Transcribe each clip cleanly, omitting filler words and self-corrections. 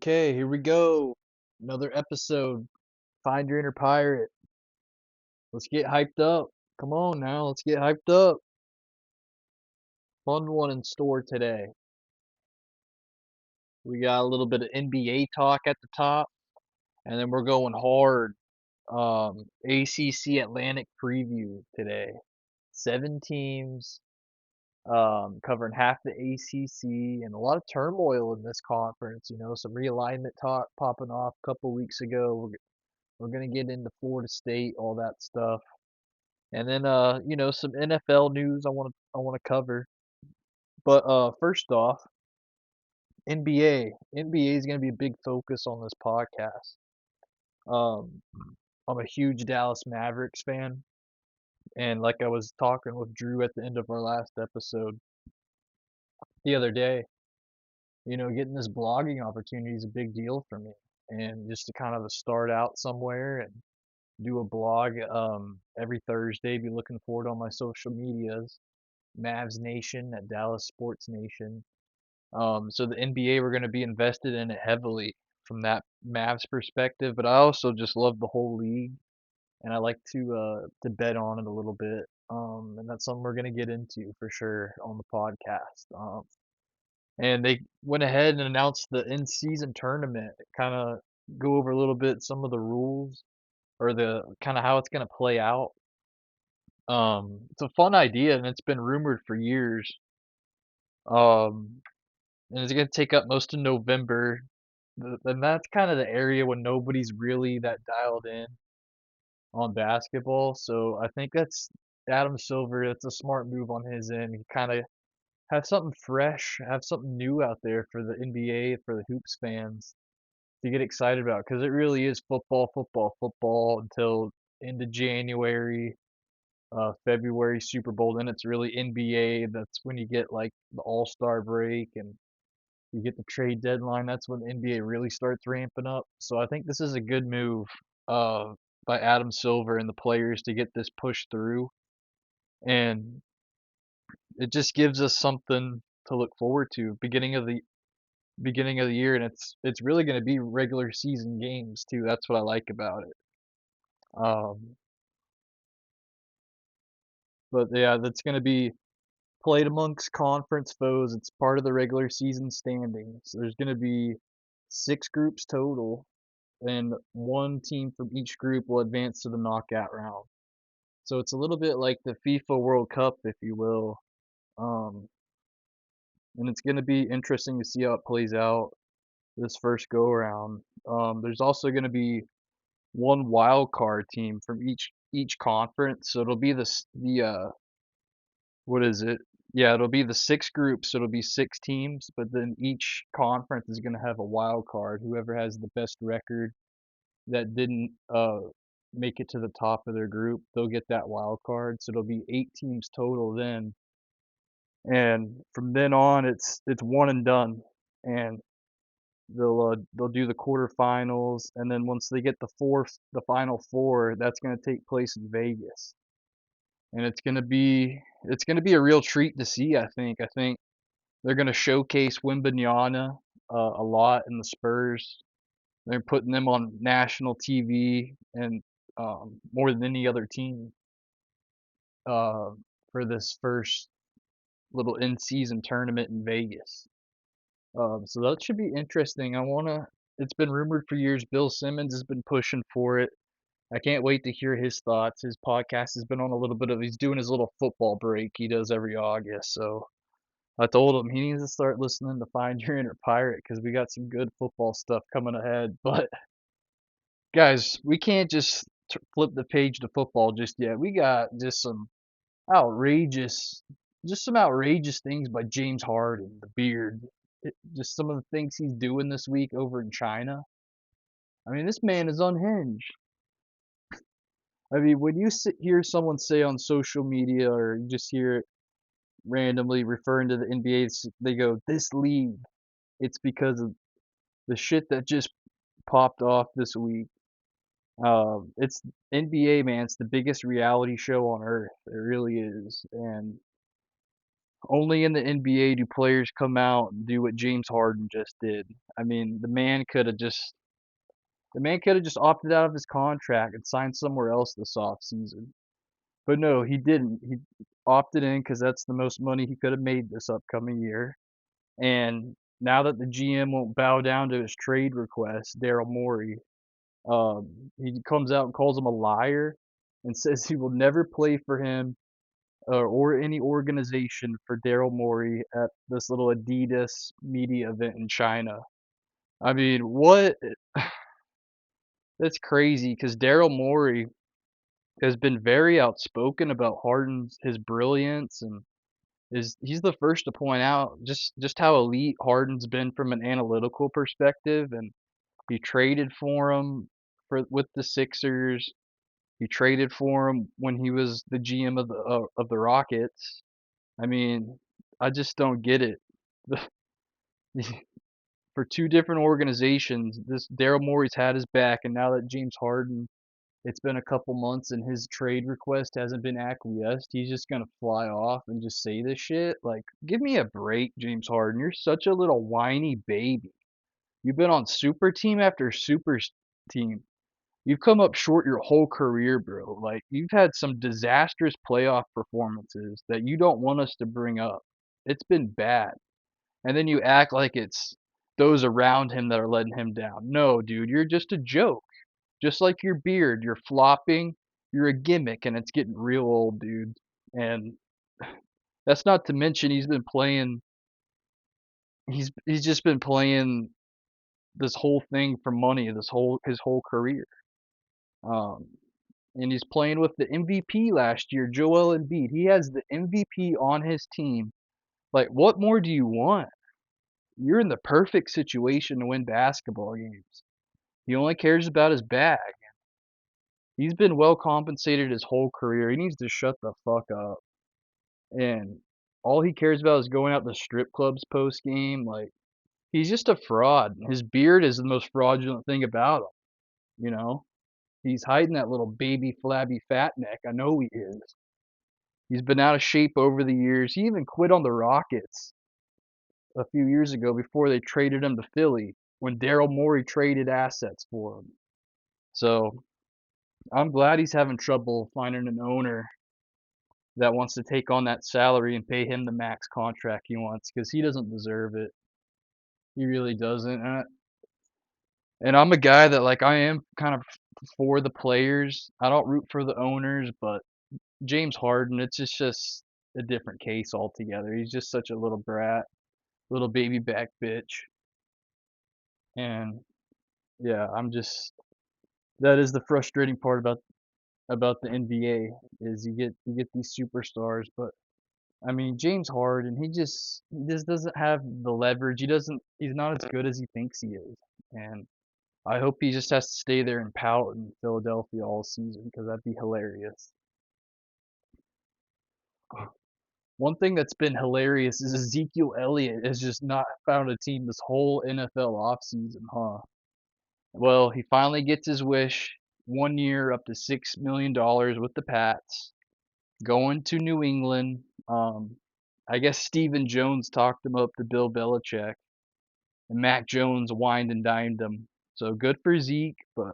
Okay, here we go. Another episode. Find your inner pirate. Let's get hyped up. Come on now, let's get hyped up. Fun one in store today. We got a little bit of NBA talk at the top, and then we're going hard. ACC Atlantic preview today. 7 teams, covering half the ACC, and a lot of turmoil in this conference. Some realignment talk popping off a couple weeks ago. We're gonna get into Florida State, all that stuff, and then some NFL news I want to cover. But first off, NBA. NBA is gonna be a big focus on this podcast. Um, I'm a huge Dallas Mavericks fan, and like I was talking with Drew at the end of our last episode the other day, getting this blogging opportunity is a big deal for me, and just to kind of start out somewhere and do a blog every Thursday. Be looking forward on my social medias. Mavs Nation at Dallas Sports Nation. So the NBA, we're going to be invested in it heavily from that Mavs perspective, but I also just love the whole league, and I like to bet on it a little bit. And that's something we're going to get into for sure on the podcast. And they went ahead and announced the in-season tournament. Kind of go over a little bit some of the rules or the kind of how it's going to play out. It's a fun idea, and it's been rumored for years. Um, and it's going to take up most of November. And that's kind of the area when nobody's really that dialed in on basketball. So I think that's Adam Silver. That's a smart move on his end. He kind of have something fresh, have something new out there for the NBA, for the hoops fans to get excited about, because it really is football, football, football until into January, February Super Bowl. Then it's really NBA. That's when you get like the All-Star break and you get the trade deadline. That's when the NBA really starts ramping up. So I think this is a good move uh, by Adam Silver and the players to get this pushed through, and it just gives us something to look forward to beginning of the year, and it's really going to be regular season games too. That's what I like about it. Um, but yeah, that's going to be played amongst conference foes. It's part of the regular season standings. There's going to be 6 groups total, and one team from each group will advance to the knockout round. So it's a little bit like the FIFA World Cup, if you will. Um, and it's going to be interesting to see how it plays out this first go around. There's also going to be one wild card team from each conference. So it'll be the what is it? Yeah, it'll be the 6 groups. So it'll be 6 teams, but then each conference is going to have a wild card. Whoever has the best record that didn't make it to the top of their group, they'll get that wild card. So it'll be 8 teams total then, and from then on, it's one and done, and they'll do the quarterfinals, and then once they get the final four, that's going to take place in Vegas, and it's gonna be a real treat to see. I think they're going to showcase Wembanyama a lot in the Spurs. They're putting them on national TV and more than any other team uh, for this first little in-season tournament in Vegas. So that should be interesting. It's been rumored for years. Bill Simmons has been pushing for it. I can't wait to hear his thoughts. His podcast has been on a little bit of, he's doing his little football break he does every August. So I told him he needs to start listening to Find Your Inner Pirate because we got some good football stuff coming ahead. But guys, we can't just flip the page to football just yet. We got outrageous, just some outrageous things by James Harden, the beard. Just some of the things he's doing this week over in China. I mean, this man is unhinged. I mean, when you hear someone say on social media or you just hear it randomly referring to the NBA, they go, "This league," it's because of the shit that just popped off this week. It's NBA, man. It's the biggest reality show on earth. It really is. And Only in the NBA do players come out and do what James Harden just did. I mean, the man could have just opted out of his contract and signed somewhere else this offseason. But no, he didn't. He opted in because that's the most money he could have made this upcoming year. And now that the GM won't bow down to his trade request, Daryl Morey, he comes out and calls him a liar and says he will never play for him or any organization for Daryl Morey at this little Adidas media event in China. I mean, what? That's crazy because Daryl Morey has been very outspoken about Harden's his brilliance and is he's the first to point out just how elite Harden's been from an analytical perspective, and he traded for him for with the Sixers. He traded for him when he was the GM of the Rockets. I mean, I just don't get it. For two different organizations, this Daryl Morey's had his back, and now that James Harden, it's been a couple months and his trade request hasn't been acquiesced, he's just gonna fly off and just say this shit. Like, give me a break, James Harden. You're such a little whiny baby. You've been on super team after team. You've come up short your whole career, bro. Like, you've had some disastrous playoff performances that you don't want us to bring up. It's been bad. And then you act like it's those around him that are letting him down. No, dude, you're just a joke. Just like your beard, you're flopping, you're a gimmick, and it's getting real old, dude. And that's not to mention he's just been playing this whole thing for money, his whole career. Um, and he's playing with the MVP last year, Joel Embiid. He has the MVP on his team. Like, what more do you want? You're in the perfect situation to win basketball games. He only cares about his bag. He's been well compensated his whole career. He needs to shut the fuck up. And all he cares about is going out to strip clubs post game. Like, he's just a fraud. His beard is the most fraudulent thing about him. You know, he's hiding that little baby flabby fat neck. I know he is. He's been out of shape over the years. He even quit on the Rockets a few years ago before they traded him to Philly when Daryl Morey traded assets for him. So I'm glad he's having trouble finding an owner that wants to take on that salary and pay him the max contract he wants because he doesn't deserve it. He really doesn't. And I'm a guy that like I am kind of for the players. I don't root for the owners, but James Harden, just a different case altogether. He's just such a little brat, little baby back bitch. And yeah, I'm just that is the frustrating part about the NBA is you get these superstars, but I mean James Harden, he just doesn't have the leverage. He's not as good as he thinks he is, and I hope he just has to stay there and pout in Philadelphia all season because that'd be hilarious. One thing that's been hilarious is Ezekiel Elliott has just not found a team this whole NFL offseason, huh? Well, he finally gets his wish. 1 year, up to $6 million with the Pats, going to New England. I guess Stephen Jones talked him up to Bill Belichick, and Mac Jones wined and dined him. So good for Zeke, but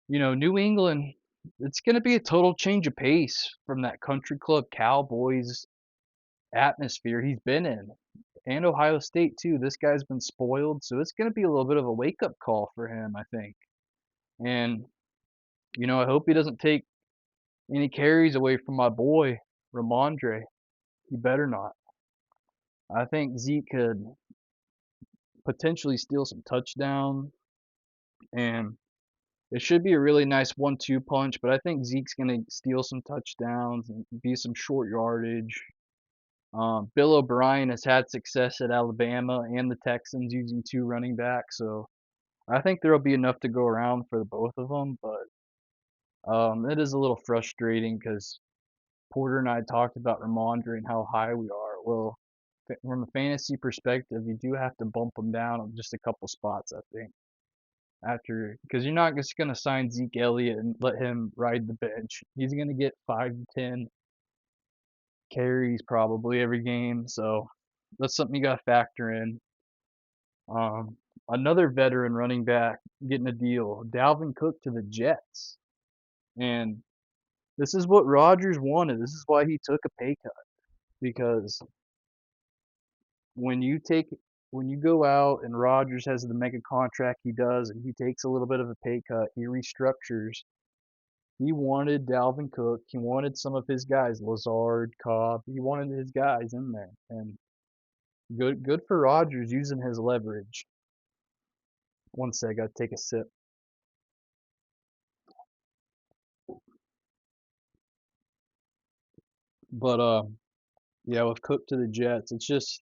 New England, it's going to be a total change of pace from that country club Cowboys atmosphere he's been in. And Ohio State too. This guy's been spoiled, so it's going to be a little bit of a wake-up call for him, I think. And I hope he doesn't take any carries away from my boy Ramondre. He better not. I think Zeke could potentially steal some touchdown, and it should be a really nice 1-2 punch. But I think Zeke's gonna steal some touchdowns and be some short yardage. Bill O'Brien has had success at Alabama and the Texans using two running backs, so I think there'll be enough to go around for the both of them. But it is a little frustrating because Porter and I talked about Ramondre and how high we are. Well, from a fantasy perspective, you do have to bump him down just a couple spots, I think. After, because you're not just gonna sign Zeke Elliott and let him ride the bench. He's gonna get 5 to 10 carries probably every game, so that's something you got to factor in. Um, Another veteran running back getting a deal, Dalvin Cook to the Jets, and this is what Rodgers wanted. This is why he took a pay cut because when you take when you go out and Rodgers has the mega contract he does, and he takes a little bit of a pay cut, he restructures. He wanted Dalvin Cook. He wanted some of his guys, Lazard, Cobb. He wanted his guys in there, and good for Rodgers using his leverage. One sec, I gotta take a sip. But yeah, with Cook to the Jets, it's just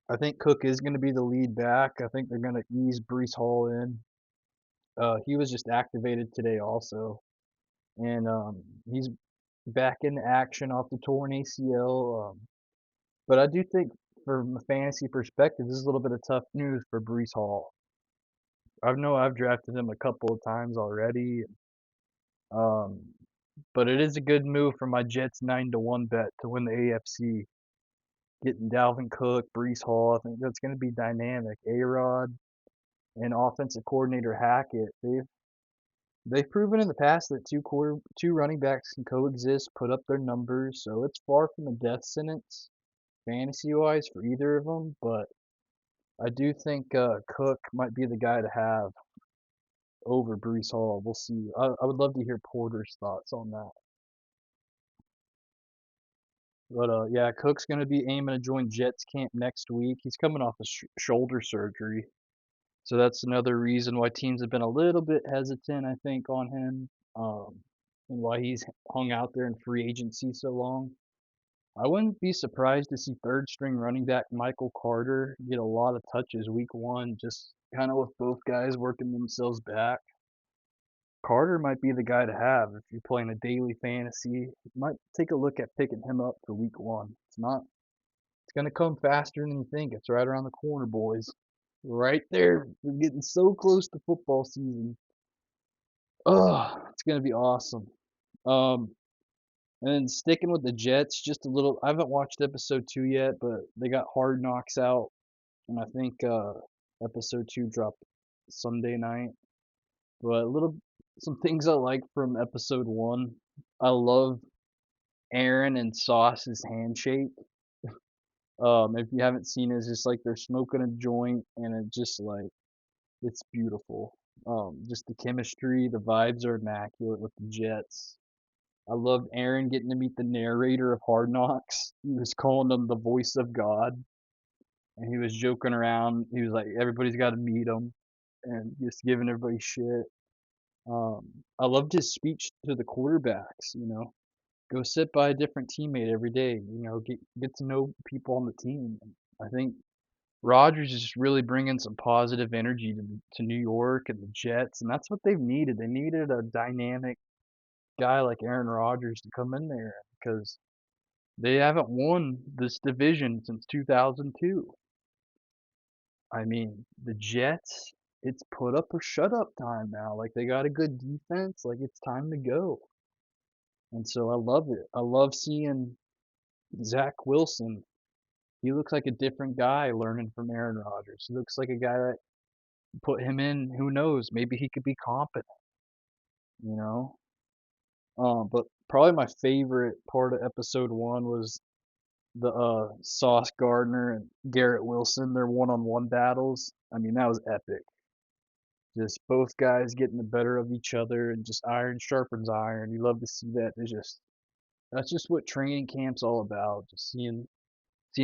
I think Cook is gonna be the lead back. I think they're gonna ease Breece Hall in. He was just activated today also, and he's back in action off the torn ACL. But I do think, from a fantasy perspective, this is a little bit of tough news for Breece Hall. I know I've drafted him a couple of times already, um, but it is a good move for my Jets 9-1 bet to win the AFC. Getting Dalvin Cook, Breece Hall, I think that's going to be dynamic. A-Rod and offensive coordinator Hackett, they've proven in the past that two running backs can coexist, put up their numbers, so it's far from a death sentence fantasy wise for either of them. But I do think Cook might be the guy to have over Breece Hall. We'll see. I would love to hear Porter's thoughts on that. But yeah, Cook's gonna be aiming to join Jets camp next week. He's coming off a shoulder surgery, so that's another reason why teams have been a little bit hesitant, I think, on him, and why he's hung out there in free agency so long. I wouldn't be surprised to see third string running back Michael Carter get a lot of touches week one, just kind of with both guys working themselves back. Carter might be the guy to have if you're playing a daily fantasy. You might take a look at picking him up for week one. It's gonna come faster than you think. It's right around the corner, boys. Right there. We're getting so close to football season. Oh, it's gonna be awesome. Um, and then sticking with the Jets, just a little. I haven't watched episode 2 yet, but they got Hard Knocks out, and I think episode 2 dropped Sunday night. But some things I like from episode 1. I love Aaron and Sauce's handshake. If you haven't seen it, it's just like they're smoking a joint, and it's beautiful. Just the chemistry, the vibes are immaculate with the Jets. I loved Aaron getting to meet the narrator of Hard Knocks. He was calling him the voice of God, and he was joking around. He was like, everybody's got to meet him, and just giving everybody shit. I loved his speech to the quarterbacks. Go sit by a different teammate every day. Get to know people on the team. I think Rodgers is just really bringing some positive energy to New York and the Jets, and that's what they've needed. They needed a dynamic guy like Aaron Rodgers to come in there because they haven't won this division since 2002. I mean, the Jets, it's put up or shut up time now. Like, they got a good defense. Like, it's time to go. And so I love it. I love seeing Zach Wilson. He looks like a different guy learning from Aaron Rodgers. He looks like a guy that put him in, who knows, maybe he could be competent, you know? But probably my favorite part of episode 1 was the Sauce Gardner and Garrett Wilson, their one-on-one battles. I mean, that was epic. Just both guys getting the better of each other, and just iron sharpens iron. You love to see that. That's just what training camp's all about. Just seeing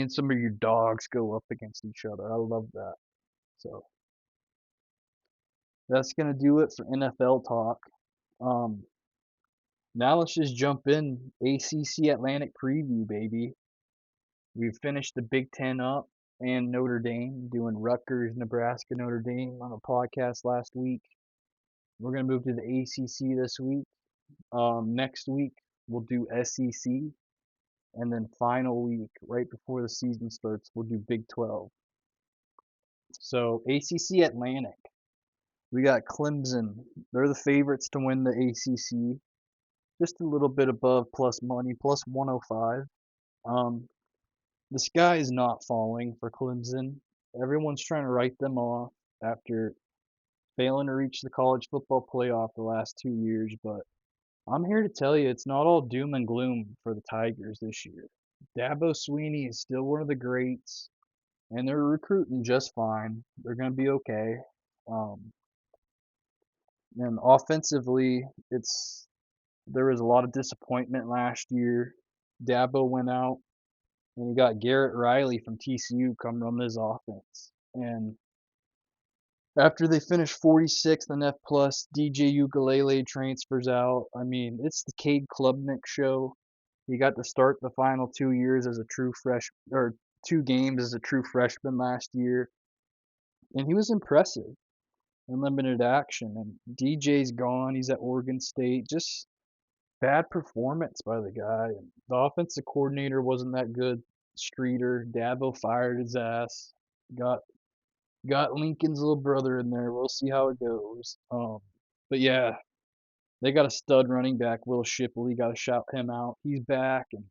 some of your dogs go up against each other. I love that. So that's gonna do it for NFL talk. Um, Now let's just jump in ACC Atlantic preview, baby. We've finished the Big Ten up and Notre Dame, doing Rutgers, Nebraska, Notre Dame on a podcast last week. We're gonna move to the ACC this week. Next week we'll do SEC, and then final week, right before the season starts, we'll do Big 12. So ACC Atlantic, we got Clemson. They're the favorites to win the ACC. just a little bit above plus money, plus 105. Um, the sky is not falling for Clemson. Everyone's trying to write them off after failing to reach the college football playoff the last 2 years, but I'm here to tell you it's not all doom and gloom for the Tigers this year. Dabo Sweeney is still one of the greats, and they're recruiting just fine. They're going to be okay. Um, and offensively, there was a lot of disappointment last year. Dabo went out, and you got Garrett Riley from TCU come run this offense. And after they finished 46th in F plus, DJ Ukulele transfers out. I mean, it's the Cade Klubnik show. He got to start the final 2 years as a true fresh or 2 games as a true freshman last year, and he was impressive in limited action. And DJ's gone. He's at Oregon State. Just bad performance by the guy. And the offensive coordinator wasn't that good. Streeter, Dabo fired his ass. Got got Lincoln's little brother in there. We'll see how it goes. But yeah, they got a stud running back, Will Shipley. Got to shout him out. He's back, and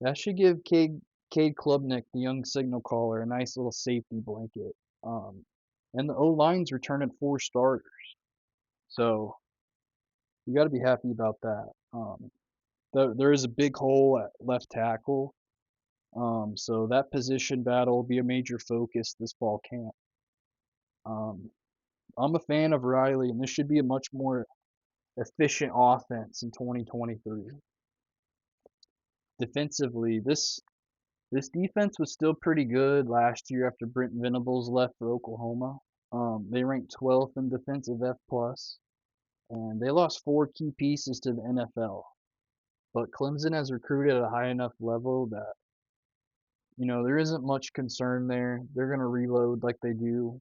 that should give Cade Klubnik, the young signal caller, a nice little safety blanket. Um, and the O line's returning 4 starters, so you got to be happy about that. There is a big hole at left tackle, so that position battle will be a major focus this fall camp. Um, I'm a fan of Riley, and this should be a much more efficient offense in 2023. Defensively, this defense was still pretty good last year after Brent Venables left for Oklahoma. They ranked 12th in defensive F plus, and they lost 4 key pieces to the NFL. But Clemson has recruited at a high enough level that there isn't much concern there. They're gonna reload like they do.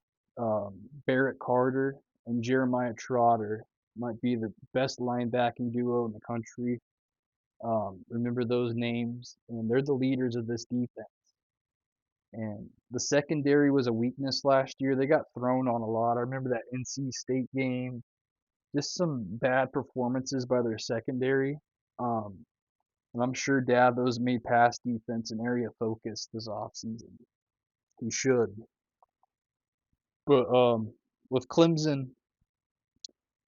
Barrett Carter and Jeremiah Trotter might be the best linebacking duo in the country. Remember those names, and they're the leaders of this defense. And the secondary was a weakness last year. They got thrown on a lot. I remember that NC State game. Just some bad performances by their secondary. Um, and I'm sure Dabo's made pass defense an area of focus this offseason. He should. But with Clemson,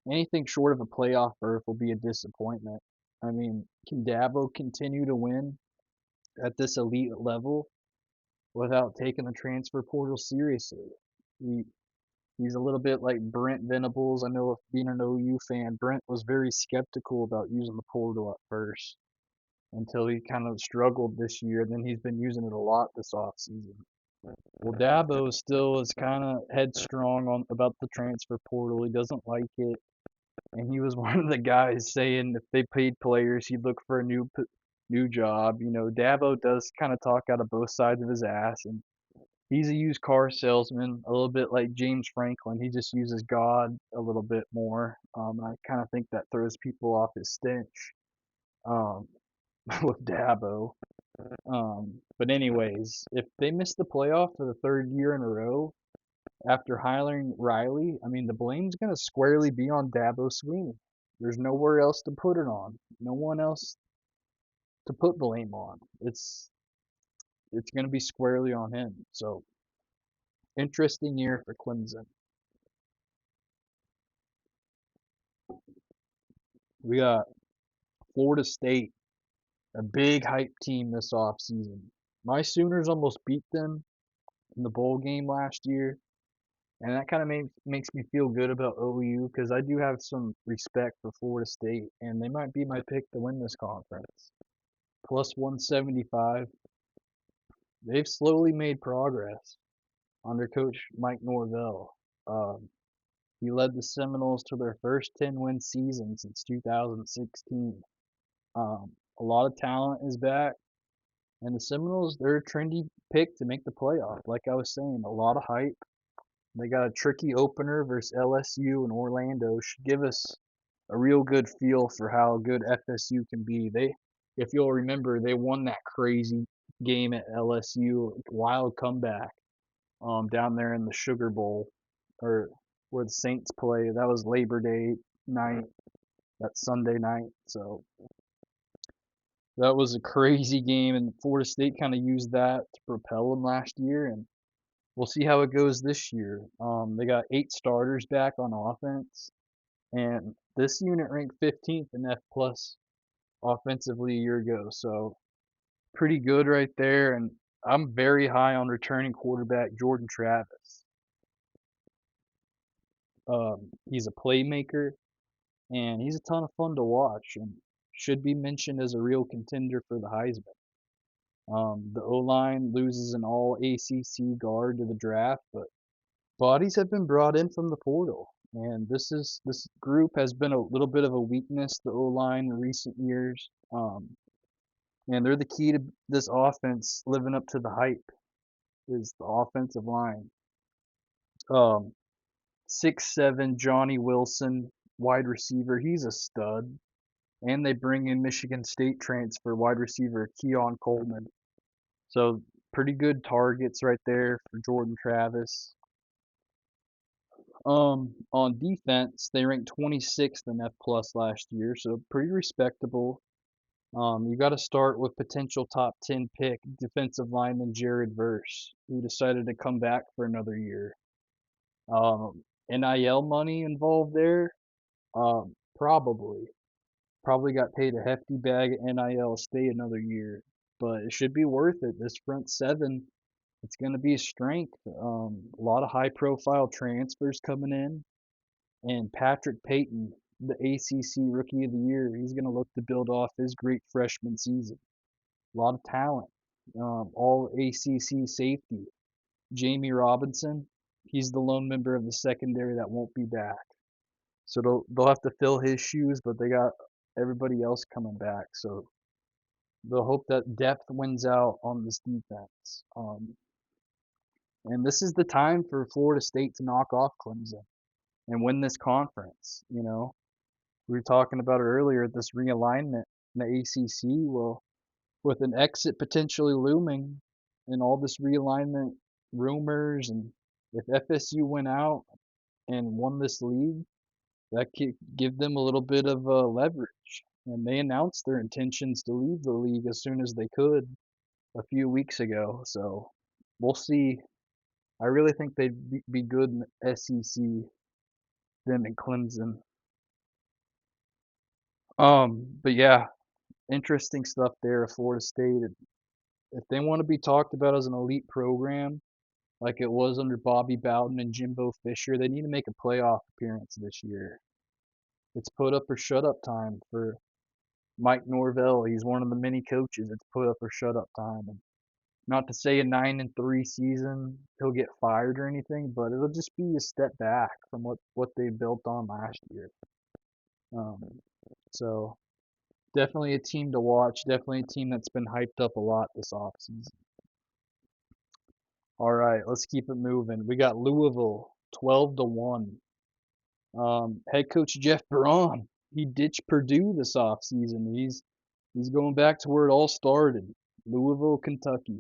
anything short of a playoff berth will be a disappointment. I mean, can Dabo continue to win at this elite level without taking the transfer portal seriously? He, he's a little bit like Brent Venables. I know, if being an OU fan, Brent was very skeptical about using the portal at first until he kind of struggled this year. Then he's been using it a lot this offseason. Well, Dabo still is kind of headstrong on about the transfer portal. He doesn't like it, and he was one of the guys saying if they paid players, he'd look for a new job. Dabo does kind of talk out of both sides of his ass, and he's a used car salesman, a little bit like James Franklin. He just uses God a little bit more. I kind of think that throws people off his stench um, with Dabo. But anyways, if they miss the playoff for the 3rd year in a row after hiring Riley, I mean the blame's gonna squarely be on Dabo Sweeney. There's nowhere else to put it on. No one else to put blame on. It's gonna be squarely on him. So interesting year for Clemson. We got Florida State, a big hype team this offseason. My Sooners almost beat them in the bowl game last year, and that kind of makes me feel good about OU because I do have some respect for Florida State, and they might be my pick to win this conference. Plus 175. They've slowly made progress under Coach Mike Norvell. Um, he led the Seminoles to their first 10-win season since 2016. A lot of talent is back, and the Seminoles, they're a trendy pick to make the playoff. Like I was saying, a lot of hype. They got a tricky opener versus LSU and Orlando. Should give us a real good feel for how good FSU can be. If you'll remember, they won that crazy game at LSU, wild comeback, down there in the Sugar Bowl, or where the Saints play. That was Labor Day night. that Sunday night. So that was a crazy game, and Florida State kind of used that to propel them last year, and we'll see how it goes this year. They got 8 starters back on offense, and this unit ranked 15th in F plus offensively a year ago. So pretty good right there. And I'm very high on returning quarterback Jordan Travis. He's a playmaker, and he's a ton of fun to watch, and should be mentioned as a real contender for the Heisman. The O line loses an all ACC guard to the draft, but bodies have been brought in from the portal, and this group has been a little bit of a weakness, the O line in recent years. And they're the key to this offense living up to the hype is the offensive line. Um, 6'7" Johnny Wilson, wide receiver, he's a stud. And they bring in Michigan State transfer wide receiver Keon Coleman. So pretty good targets right there for Jordan Travis. On defense, they ranked 26th in F plus last year, so pretty respectable. You got to start with potential top 10 pick defensive lineman Jared Verse, who decided to come back for another year. NIL money involved there? Probably. Probably got paid a hefty bag of NIL to stay another year, but it should be worth it. This front seven, it's going to be a strength. A lot of high profile transfers coming in, and Patrick Payton, the ACC Rookie of the Year, he's going to look to build off his great freshman season. A lot of talent. All ACC safety. Jamie Robinson, he's the lone member of the secondary that won't be back. So they'll have to fill his shoes, but they got everybody else coming back. So they'll hope that depth wins out on this defense. And this is the time for Florida State to knock off Clemson and win this conference. We were talking about it earlier, this realignment in the ACC. Well, with an exit potentially looming and all this realignment rumors, and if FSU went out and won this league, that could give them a little bit of leverage. And they announced their intentions to leave the league as soon as they could a few weeks ago. So we'll see. I really think they'd be good in the SEC, them and Clemson. But yeah, interesting stuff there at Florida State. If they want to be talked about as an elite program, like it was under Bobby Bowden and Jimbo Fisher, they need to make a playoff appearance this year. It's put up or shut up time for Mike Norvell. He's one of the many coaches. It's put up or shut up time. And not to say a 9-3 season he'll get fired or anything, but it'll just be a step back from what they built on last year. Um, so definitely a team to watch. Definitely a team that's been hyped up a lot this offseason. All right, let's keep it moving. We got Louisville 12-1. Head coach Jeff Braun, he ditched Purdue this offseason. He's going back to where it all started, Louisville, Kentucky.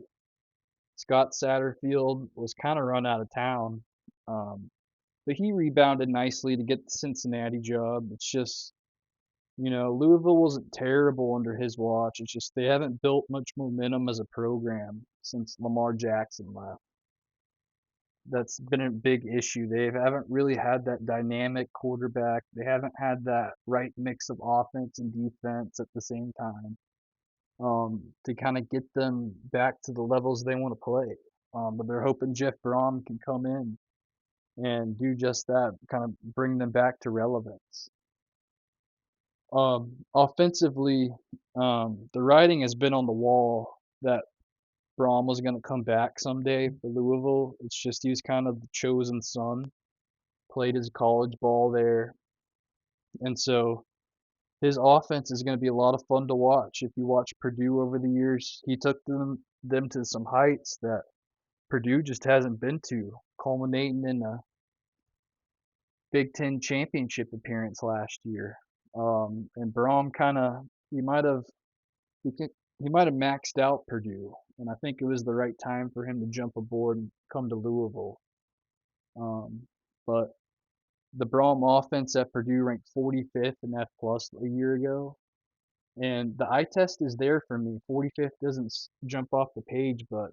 Scott Satterfield was kind of run out of town, um, but he rebounded nicely to get the Cincinnati job. It's just, Louisville wasn't terrible under his watch. It's just they haven't built much momentum as a program since Lamar Jackson left. That's been a big issue. They haven't really had that dynamic quarterback. They haven't had that right mix of offense and defense at the same time, to kind of get them back to the levels they want to play. But they're hoping Jeff Brom can come in and do just that, kind of bring them back to relevance. Offensively, the writing has been on the wall that Brom was going to come back someday for Louisville. It's just he was kind of the chosen son, played his college ball there, and so his offense is going to be a lot of fun to watch. If you watch Purdue over the years, he took them to some heights that Purdue just hasn't been to, culminating in a Big Ten championship appearance last year. And Brom kind of he might have he, he might have maxed out Purdue, and I think it was the right time for him to jump aboard and come to Louisville. Um, but The Brom offense at Purdue ranked 45th in F plus a year ago, and the eye test is there for me. 45th doesn't jump off the page, but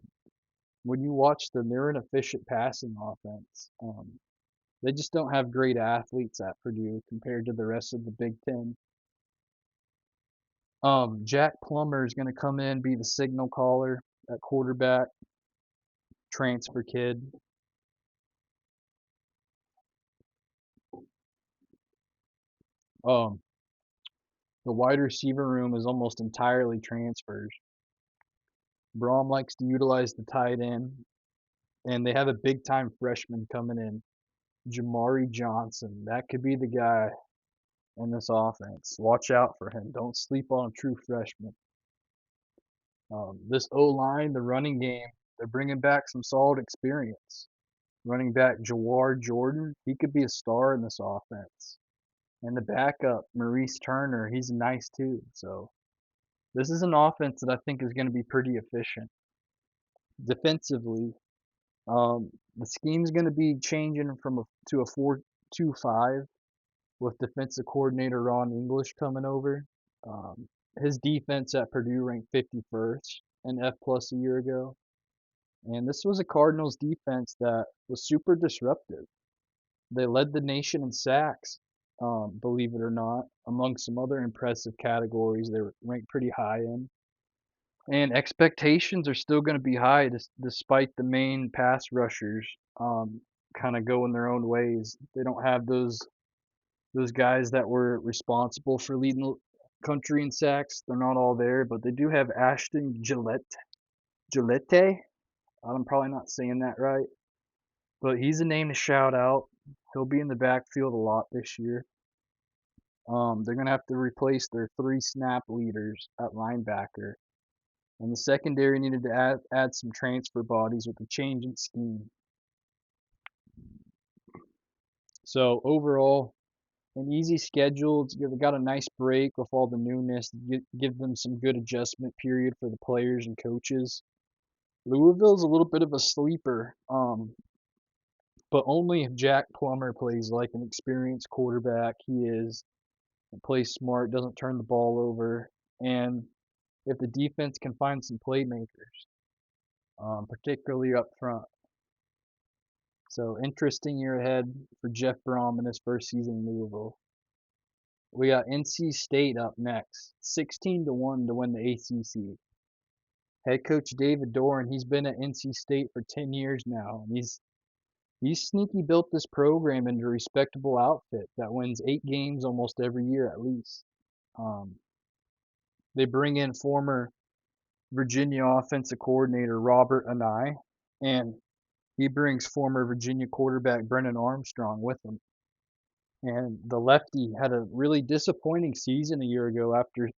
when you watch them, they're an efficient passing offense. They just don't have great athletes at Purdue compared to the rest of the Big Ten. Jack Plummer is going to come in, be the signal caller at quarterback, transfer kid. Um, the wide receiver room is almost entirely transfers. Brom likes to utilize the tight end, and they have a big time freshman coming in, Jamari Johnson. That could be the guy in this offense. Watch out for him. Don't sleep on a true freshman. This O line, the running game, they're bringing back some solid experience. Running back Jawar Jordan, he could be a star in this offense. And the backup, Maurice Turner, he's nice too. So this is an offense that I think is going to be pretty efficient. Defensively, the scheme's going to be changing to a 4-2-5 with defensive coordinator Ron English coming over. Um, his defense at Purdue ranked 51st in F plus a year ago. And this was a Cardinals defense that was super disruptive. They led the nation in sacks, believe it or not, among some other impressive categories they were ranked pretty high in. And expectations are still going to be high despite the main pass rushers kind of going their own ways. They don't have those guys that were responsible for leading the country in sacks. They're not all there, but they do have Ashton Gillette. I'm probably not saying that right, but he's a name to shout out. He'll be in the backfield a lot this year. They're gonna have to replace their three snap leaders at linebacker, and the secondary needed to add some transfer bodies with the change in scheme. So overall, an easy schedule. They got a nice break with all the newness. Give them some good adjustment period for the players and coaches. Louisville's a little bit of a sleeper, but only if Jack Plummer plays like an experienced quarterback. He is, plays smart, doesn't turn the ball over, and if the defense can find some playmakers, particularly up front. So interesting year ahead for Jeff Brom in his first season in Louisville. We got NC State up next, 16-1 to win the ACC. Head coach David Doran, he's been at NC State for 10 years now, and he's sneaky built this program into a respectable outfit that wins 8 games almost every year at least. Um, they bring in former Virginia offensive coordinator Robert Anae, and he brings former Virginia quarterback Brennan Armstrong with him. And the lefty had a really disappointing season a year ago after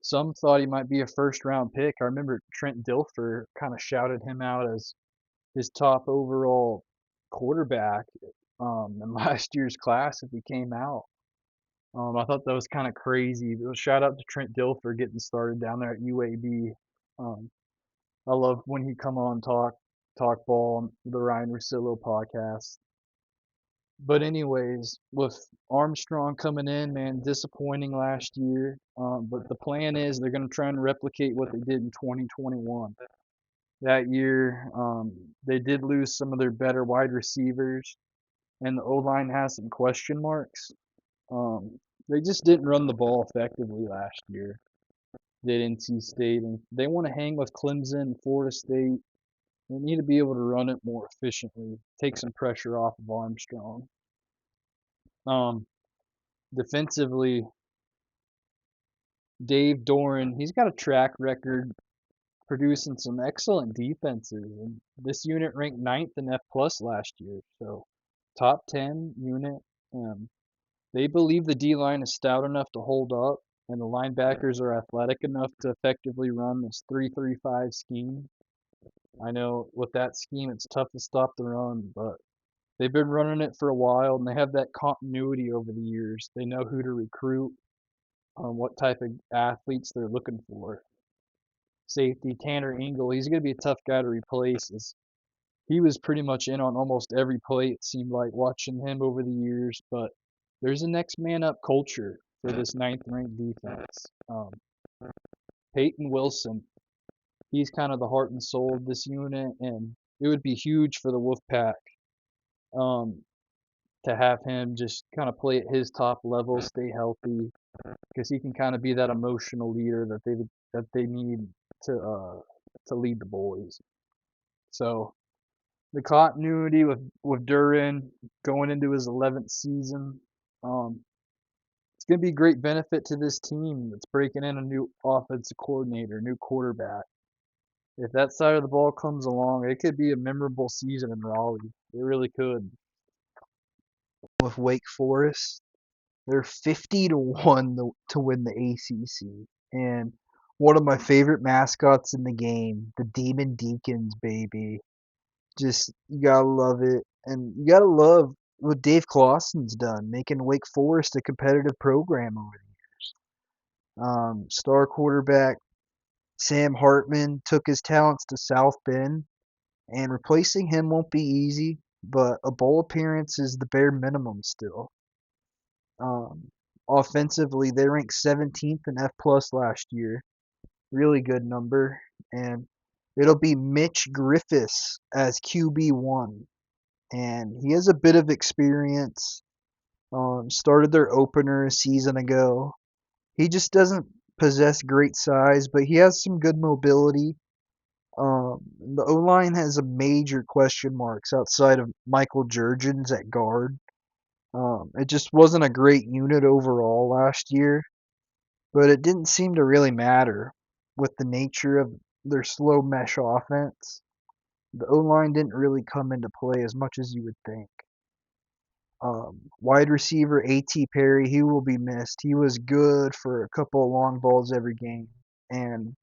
some thought he might be a first round pick. I remember Trent Dilfer kind of shouted him out as his top overall quarterback in last year's class if he came out. I thought that was kind of crazy. Shout out to Trent Dilfer getting started down there at UAB. Um, I love when he come on talk ball on the Ryan Russillo podcast. But anyways, with Armstrong coming in, man, disappointing last year. But the plan is they're going to try and replicate what they did in 2021. That year, they did lose some of their better wide receivers, and the O line has some question marks. They just didn't run the ball effectively last year. Did NC State, and they want to hang with Clemson, Florida State. They need to be able to run it more efficiently, take some pressure off of Armstrong. Um, Defensively, Dave Doran, he's got a track record producing some excellent defenses, and this unit ranked ninth in F plus last year, so top 10 unit. They believe the D line is stout enough to hold up, and the linebackers are athletic enough to effectively run this 3-3-5 scheme. I know with that scheme, it's tough to stop the run, but they've been running it for a while, and they have that continuity over the years. They know who to recruit, what type of athletes they're looking for. Safety Tanner Engel, he's going to be a tough guy to replace. he was pretty much in on almost every play, it seemed like, watching him over the years. But there's a next man up culture for this ninth ranked defense. Peyton Wilson, he's kind of the heart and soul of this unit, and it would be huge for the Wolfpack um, to have him just kind of play at his top level, stay healthy, because he can kind of be that emotional leader that they need to uh, to lead the boys. So the continuity with Duran going into his 11th season, um, it's going to be a great benefit to this team that's breaking in a new offensive coordinator, new quarterback. If that side of the ball comes along, it could be a memorable season in Raleigh. It really could. With Wake Forest, they're 50 to 1 to win the ACC. And one of my favorite mascots in the game, the Demon Deacons, baby. Just, you gotta love it. And you gotta love what Dave Clawson's done, making Wake Forest a competitive program over the years. Star quarterback Sam Hartman took his talents to South Bend, and replacing him won't be easy, but a bowl appearance is the bare minimum still. Um, Offensively, they ranked 17th in F plus last year. Really good number. And it'll be Mitch Griffiths as QB1. And he has a bit of experience. Started their opener a season ago. He just doesn't possess great size, but he has some good mobility. The O line has a major question marks outside of Michael Jurgens at guard. It just wasn't a great unit overall last year, but it didn't seem to really matter with the nature of their slow mesh offense. The O line didn't really come into play as much as you would think. Wide receiver A.T. Perry, he will be missed. He was good for a couple of long balls every game. And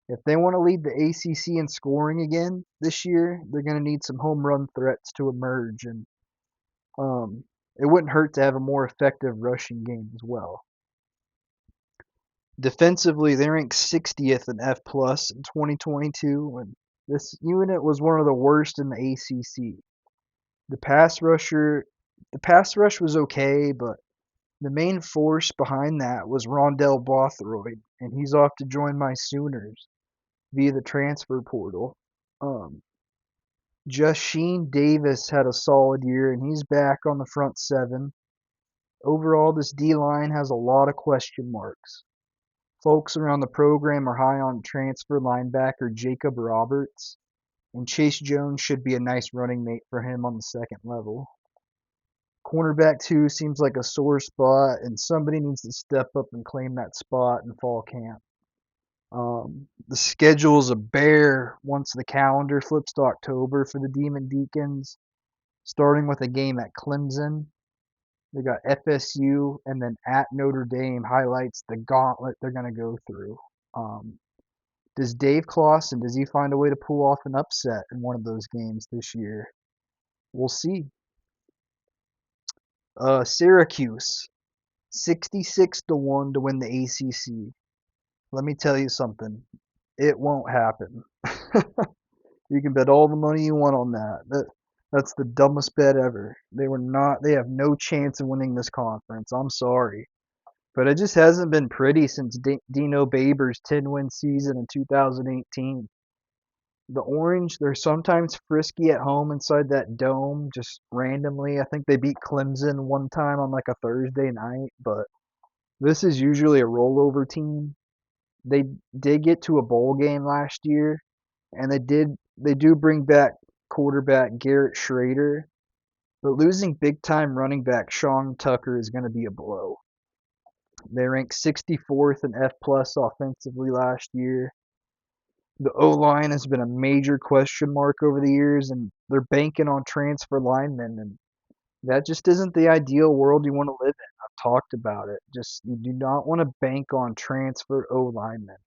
if they want to lead the ACC in scoring again this year, they're going to need some home run threats to emerge. And it wouldn't hurt to have a more effective rushing game as well. Defensively, they ranked 60th in F plus in 2022, and this unit was one of the worst in the ACC. The pass rusher, the pass rush was okay, but the main force behind that was Rondell Bothroyd, and he's off to join my Sooners via the transfer portal. Um, Sheen Davis had a solid year, and he's back on the front seven. Overall, this D line has a lot of question marks. Folks around the program are high on transfer linebacker Jacob Roberts, and Chase Jones should be a nice running mate for him on the second level. Cornerback 2 seems like a sore spot, and somebody needs to step up and claim that spot in fall camp. The schedule is a bear once the calendar flips to October for the Demon Deacons, starting with a game at Clemson. They got FSU, and then at Notre Dame highlights the gauntlet they're going to go through. Um, does Dave Clawson, does he find a way to pull off an upset in one of those games this year? We'll see. Syracuse, 66 to 1 to win the ACC. Let me tell you something. It won't happen. You can bet all the money you want on that. That's the dumbest bet ever. They have no chance of winning this conference. I'm sorry. But it just hasn't been pretty since Dino Babers' 10-win season in 2018. The Orange, they're sometimes frisky at home inside that dome, just randomly. I think they beat Clemson one time on like a Thursday night, but this is usually a rollover team. They did get to a bowl game last year, and they do bring back quarterback Garrett Schrader, but losing big time running back Sean Tucker is going to be a blow. They ranked 64th in F plus offensively last year. The O line has been a major question mark over the years, and they're banking on transfer linemen, and that just isn't the ideal world you want to live in. I've talked about it. Just you do not want to bank on transfer O linemen.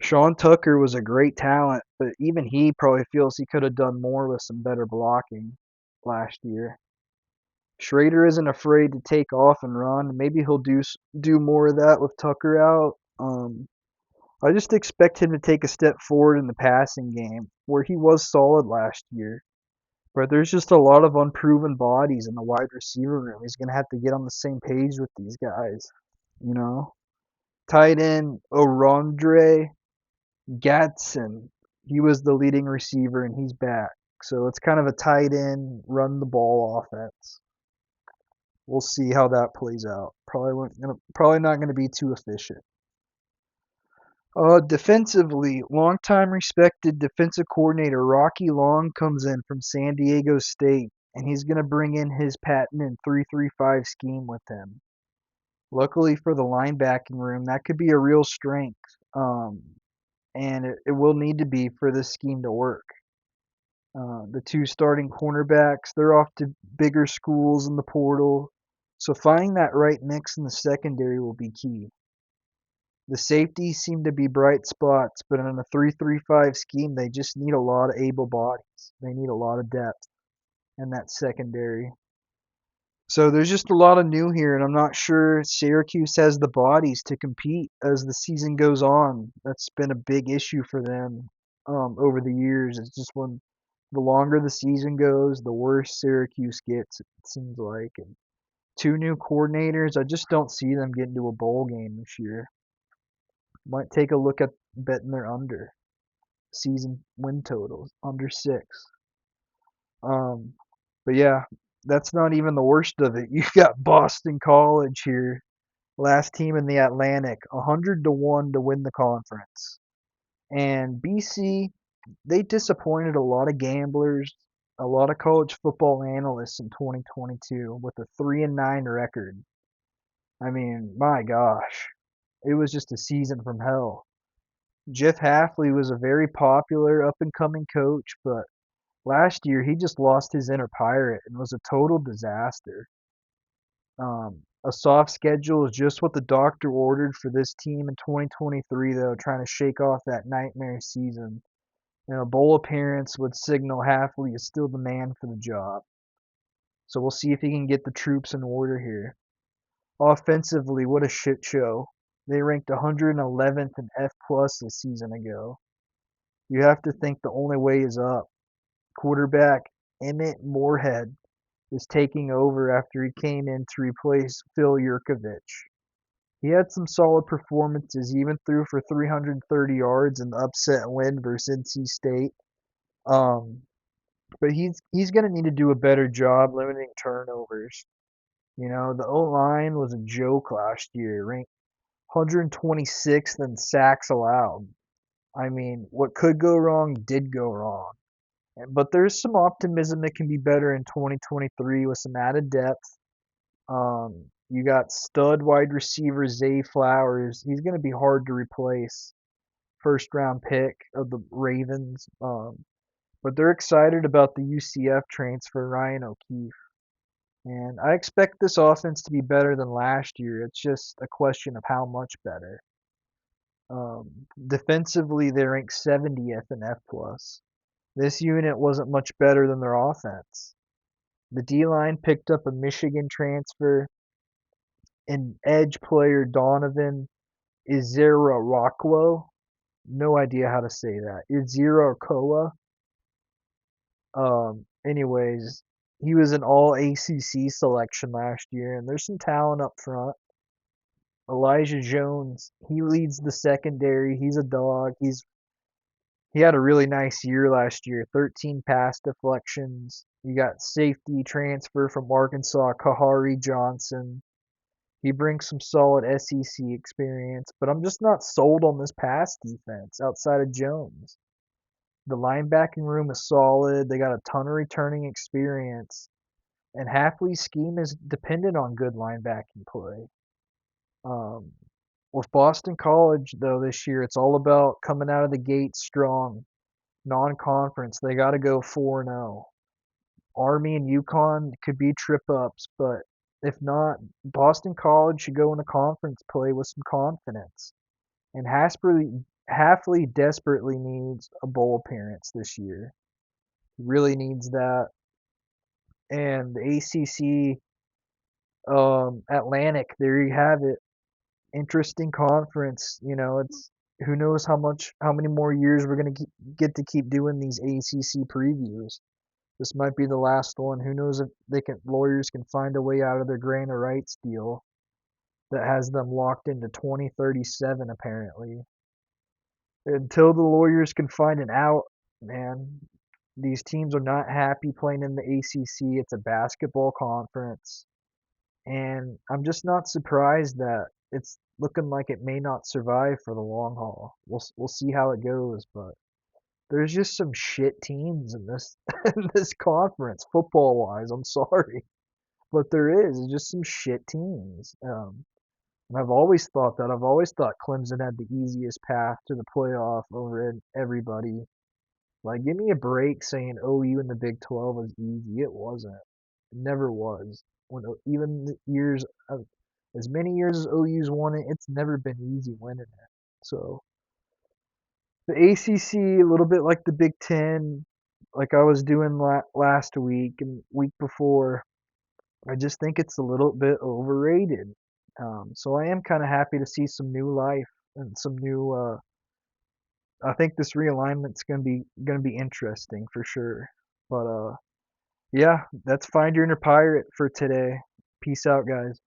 Sean Tucker was a great talent, but even he probably feels he could have done more with some better blocking last year. Schrader isn't afraid to take off and run. Maybe he'll do more of that with Tucker out. I just expect him to take a step forward in the passing game, where he was solid last year. But there's just a lot of unproven bodies in the wide receiver room. He's gonna have to get on the same page with these guys, you know. Tight end Orondre Gadsden, he was the leading receiver and he's back. So it's kind of a tight end, run the ball offense. We'll see how that plays out. Probably not gonna be too efficient. Defensively, longtime respected defensive coordinator Rocky Long comes in from San Diego State, and he's going to bring in his patented 3-3-5 scheme with him. Luckily for the linebacking room, that could be a real strength, and it will need to be for this scheme to work. The two starting cornerbacks, they're off to bigger schools in the portal, so finding that right mix in the secondary will be key. The safeties seem to be bright spots, but in a 3-3-5 scheme, they just need a lot of able bodies. They need a lot of depth in that secondary. So there's just a lot of new here, and I'm not sure Syracuse has the bodies to compete as the season goes on. That's been a big issue for them over the years. It's just when the longer the season goes, the worse Syracuse gets, it seems like. And two new coordinators, I just don't see them getting to a bowl game this year. Might take a look at betting their under season win totals under 6. Um, but yeah, that's not even the worst of it. You got Boston College here, last team in the Atlantic, 100-1 to win the conference. And BC, they disappointed a lot of gamblers, a lot of college football analysts in 2022 with a 3-9 record. I mean, my gosh, it was just a season from hell. Jeff Hafley was a very popular up and coming coach, but last year he just lost his inner pirate and was a total disaster. A soft schedule is just what the doctor ordered for this team in 2023, though, trying to shake off that nightmare season. And a bowl appearance would signal Hafley is still the man for the job. So we'll see if he can get the troops in order here. Offensively, what a shit show. They ranked 111th in F plus a season ago. You have to think the only way is up. Quarterback Emmett Moorhead is taking over after he came in to replace Phil Yurkovich. He had some solid performances, he even threw for 330 yards in the upset win versus NC State. Um, but he's going to need to do a better job limiting turnovers. You know, the O line was a joke last year, ranked 126th in sacks allowed. I mean, what could go wrong did go wrong. But there's some optimism that can be better in 2023 with some added depth. You got stud wide receiver Zay Flowers. He's going to be hard to replace. First round pick of the Ravens. But they're excited about the UCF transfer Ryan O'Keefe. And I expect this offense to be better than last year. It's just a question of how much better. Defensively, they rank 70th in F plus. This unit wasn't much better than their offense. The D line picked up a Michigan transfer, and edge player Donovan Izira. No idea how to say that. Izira. Anyways, he was an all ACC selection last year, and there's some talent up front. Elijah Jones, he leads the secondary. He's a dog. He had a really nice year last year. 13 pass deflections. You got safety transfer from Arkansas, Kahari Johnson. He brings some solid SEC experience, but I'm just not sold on this pass defense outside of Jones. The linebacking room is solid. They got a ton of returning experience. And Hafley's scheme is dependent on good linebacking play. Um, with Boston College, though, this year, it's all about coming out of the gate strong. Non-conference, they got to go 4-0. Army and UConn could be trip ups, but if not, Boston College should go into conference play with some confidence. And Hafley desperately needs a bowl appearance this year. He really needs that. And the ACC Atlantic, there you have it. Interesting conference. You know, who knows how many more years we're gonna get to keep doing these ACC previews. This might be the last one. Who knows if lawyers can find a way out of their grant of rights deal that has them locked into 2037 apparently. Until the lawyers can find an out, man, these teams are not happy playing in the ACC. It's a basketball conference, and I'm just not surprised that it's looking like it may not survive for the long haul. We'll see how it goes, but there's just some shit teams in this in this conference, football wise. I'm sorry, but there is just some shit teams. And I've always thought that. I've always thought Clemson had the easiest path to the playoff over everybody. Like, give me a break saying OU in the Big 12 was easy. It wasn't. It never was. When even the years, as many years as OU's won it, it's never been easy winning it. So the ACC, a little bit like the Big Ten, like I was doing last week and week before. I just think it's a little bit overrated. So I am kind of happy to see some new life and some new. I think this realignment's gonna be interesting for sure. But yeah, that's Find Your Inner Pirate for today. Peace out, guys.